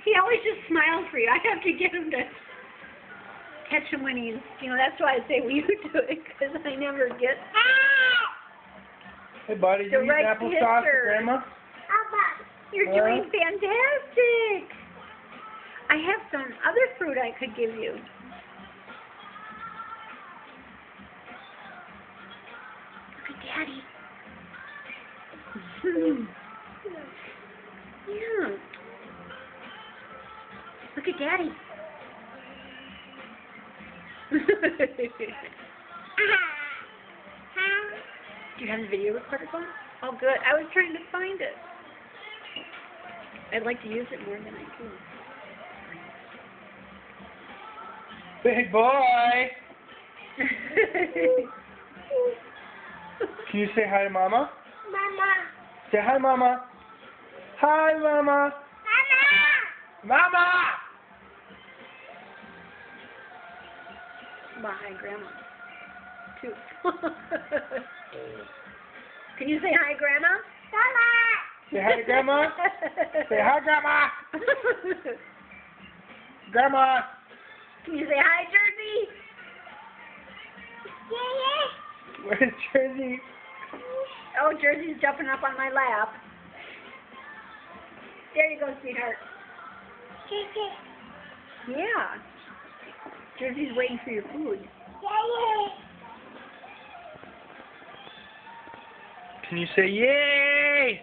He always just smiles for you. I have to get him to catch him when he's, that's why I say, will you do it? Because I never get Hey, buddy, you eat direct applesauce, pictures. Grandma? You're doing fantastic. I have some other fruit I could give you. Look at Daddy. Yeah. Look at Daddy. Do you have the video recorder on? Oh, good. I was trying to find it. I'd like to use it more than I do. Big boy! Can you say hi to Mama? Mama. Say hi, Mama. Hi, Mama. Mama. Mama! Well, hi, Grandma. Too. Can you say hi, Grandma? Mama. Say hi to Grandma. Say hi, Grandma. Grandma. Can you say hi, Jersey? Yeah. Where's Jersey? Oh, Jersey's jumping up on my lap. There you go, sweetheart. Yeah. Jersey's waiting for your food. Can you say yay?